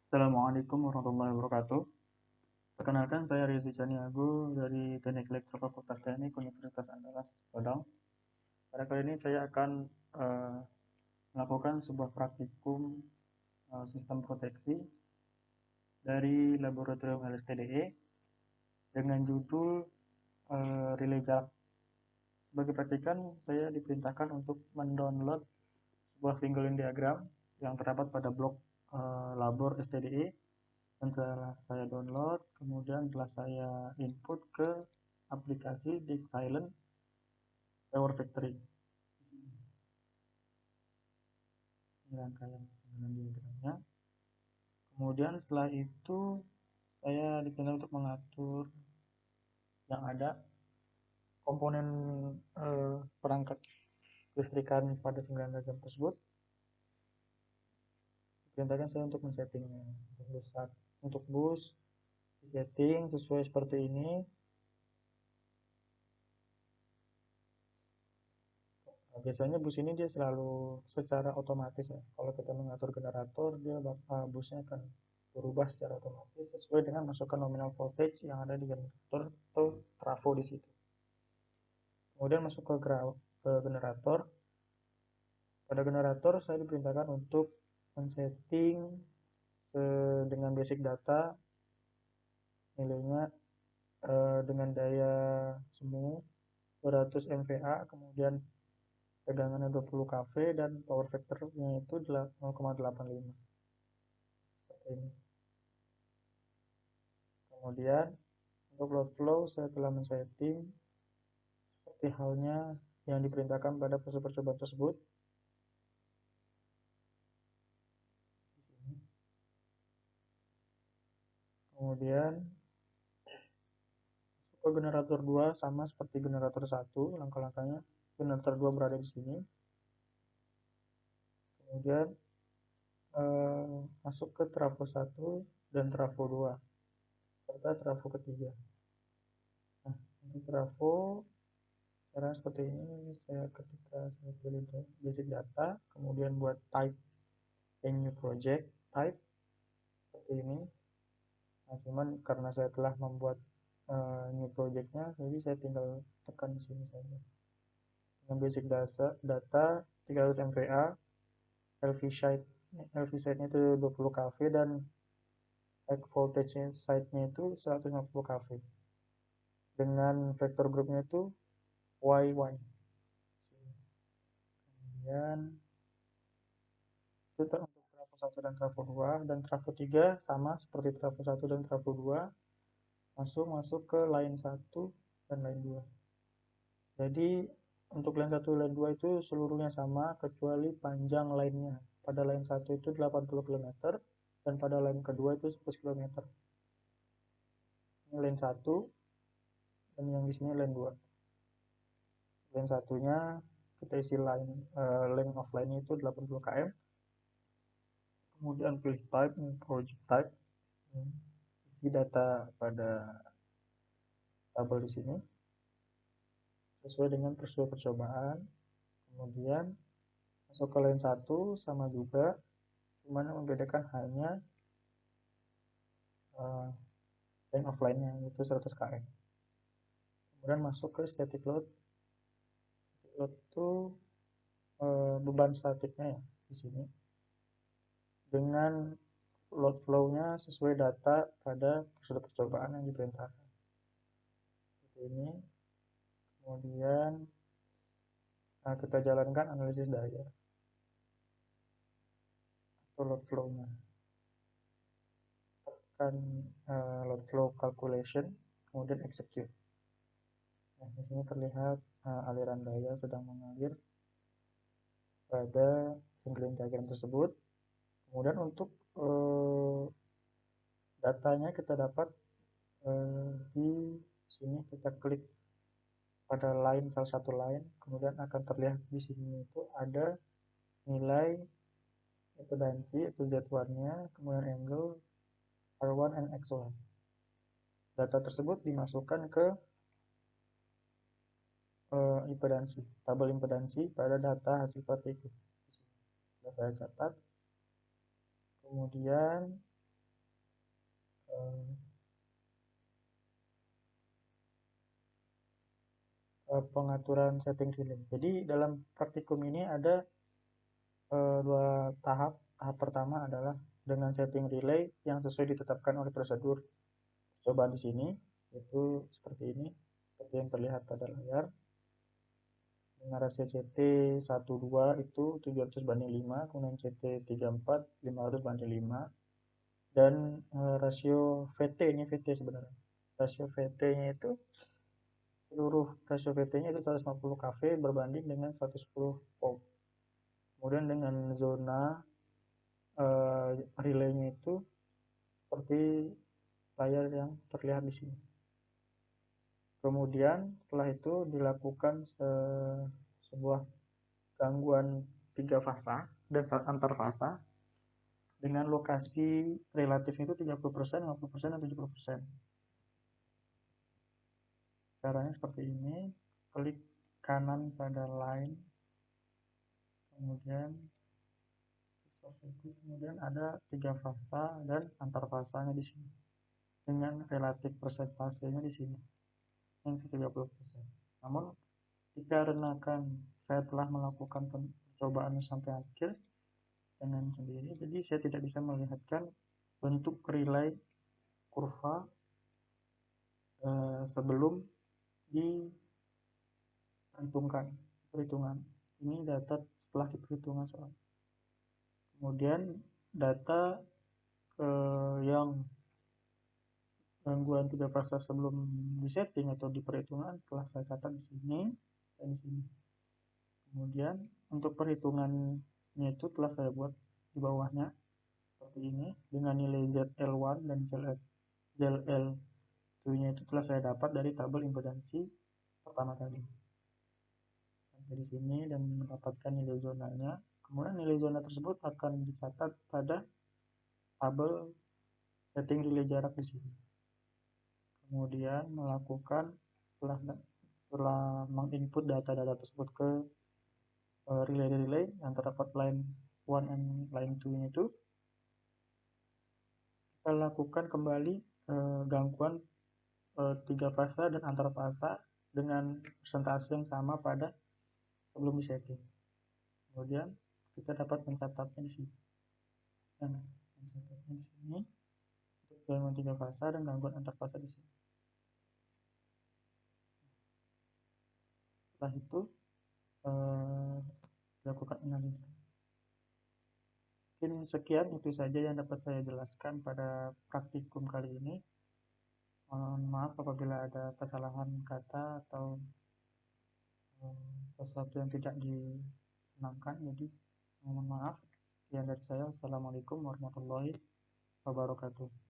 Assalamualaikum warahmatullahi wabarakatuh. Perkenalkan, saya Rizky Caniago dari Teknik Elektro Fakultas Teknik Universitas Andalas, Padang. Pada kali ini saya akan melakukan sebuah praktikum sistem proteksi dari Laboratorium LSTDE dengan judul relay jarak. Sebagai praktikan, saya diperintahkan untuk mendownload sebuah single line diagram yang terdapat pada blok labor STDE. Dan setelah saya download, kemudian telah saya input ke aplikasi Disk Silent Power Factory. Ini rangkaian diagramnya. Kemudian setelah itu saya diminta untuk mengatur yang ada komponen perangkat listrikan pada 9 diagram tersebut. Diperintahkan saya untuk men-settingnya. Untuk bus setting sesuai seperti ini. Biasanya bus ini dia selalu secara otomatis ya. Kalau kita mengatur generator, dia busnya akan berubah secara otomatis sesuai dengan masukan nominal voltage yang ada di generator atau trafo di situ. Kemudian masuk ke generator. Pada generator saya diperintahkan untuk men-setting dengan basic data nilainya dengan daya semu 200 MVA, kemudian tegangannya 20 kV dan power factor-nya itu 0,85 seperti ini. Kemudian untuk load flow saya telah men-setting seperti halnya yang diperintahkan pada proses percobaan tersebut. Kemudian ke generator 2 sama seperti generator 1, langkah-langkahnya. Generator 2 berada di sini. Kemudian masuk ke trafo 1 dan trafo 2 serta trafo ketiga. Nah, untuk trafo cara seperti ini, ketika saya pilih basic data, kemudian buat type new project type seperti ini. Nah, cuman karena saya telah membuat new projectnya, jadi saya tinggal tekan di sini saja. Dengan basic data 300 MVA, LV side-nya itu 20 kV dan high voltage side-nya itu 150 kV. Dengan vector groupnya itu YY. Kemudian itu untuk trafo 1 dan trafo 2, dan trafo 3 sama seperti trafo 1 dan trafo 2, masuk ke line 1 dan line 2. Jadi untuk line 1 line 2 itu seluruhnya sama kecuali panjang line-nya. Pada line 1 itu 80 km dan pada line kedua itu 11 km. Ini line 1 dan yang di sini line 2. Line satunya kita isi length of line itu 80 km. Kemudian pilih type, project type, isi data pada tabel di sini sesuai dengan prosedur percobaan. Kemudian masuk ke line 1 sama juga, cuman yang membedakan hanya length of line-nya itu 100 km. Kemudian masuk ke static load. Static load itu beban statiknya ya di sini, dengan load flow-nya sesuai data pada prosedur percobaan yang diperintahkan. Seperti ini. Kemudian kita jalankan analisis daya atau load flow-nya. Tekan load flow calculation, kemudian execute. Nah, di sini terlihat aliran daya sedang mengalir pada single line diagram tersebut. Kemudian untuk datanya kita dapat di sini, kita klik pada line, salah satu line, kemudian akan terlihat di sini itu ada nilai impedansi itu Z1-nya, kemudian angle R1 and X1. Data tersebut dimasukkan ke impedansi, tabel impedansi pada data hasil praktikum. Sudah saya catat. Kemudian pengaturan setting relay. Jadi dalam praktikum ini ada dua tahap. Tahap pertama adalah dengan setting relay yang sesuai ditetapkan oleh prosedur percobaan di sini, yaitu seperti ini, seperti yang terlihat pada layar. Dengan rasio CT 12 itu 700/5, kemudian CT 34 500/5, dan rasio VT, ini VT sebenarnya. Rasio VT-nya itu seluruh rasio VT-nya itu 150 kV berbanding dengan 110 volt. Kemudian dengan zona relaynya itu seperti layar yang terlihat di sini. Kemudian setelah itu dilakukan sebuah gangguan 3 fasa dan antar fasa dengan lokasi relatifnya itu 30%, 50%, dan 70%. Caranya seperti ini, klik kanan pada line, kemudian ada 3 fasa dan antar fasanya di sini dengan relatif persentasenya di sini yang 30%. Namun dikarenakan saya telah melakukan percobaan sampai akhir dengan sendiri, jadi saya tidak bisa melihatkan bentuk relay kurva sebelum perhitungan. Ini data setelah diperhitungan soal. Kemudian data yang gangguan 3 fase sebelum disetting atau diperhitungan telah saya catat di sini dan di sini. Kemudian untuk perhitungannya itu telah saya buat di bawahnya seperti ini dengan nilai ZL1 dan ZL2-nya itu telah saya dapat dari tabel impedansi pertama tadi. Sampai di sini dan mendapatkan nilai zonanya. Kemudian nilai zona tersebut akan dicatat pada tabel setting relay jarak di sini. Kemudian melakukan setelah menginput data-data tersebut ke relay yang terdapat line 1 dan line 2 itu, kita lakukan kembali gangguan 3 fasa dan antar fasa dengan persentase yang sama pada sebelum disetting. Kemudian kita dapat mencatatnya di sini. Mencatatnya di sini untuk gangguan 3 fasa dan gangguan antar fasa di sini. Setelah itu dilakukan analisa. Mungkin sekian itu saja yang dapat saya jelaskan pada praktikum kali ini. Mohon maaf apabila ada kesalahan kata atau sesuatu yang tidak disenangkan. Jadi mohon maaf. Sekian dari saya. Assalamualaikum warahmatullahi wabarakatuh.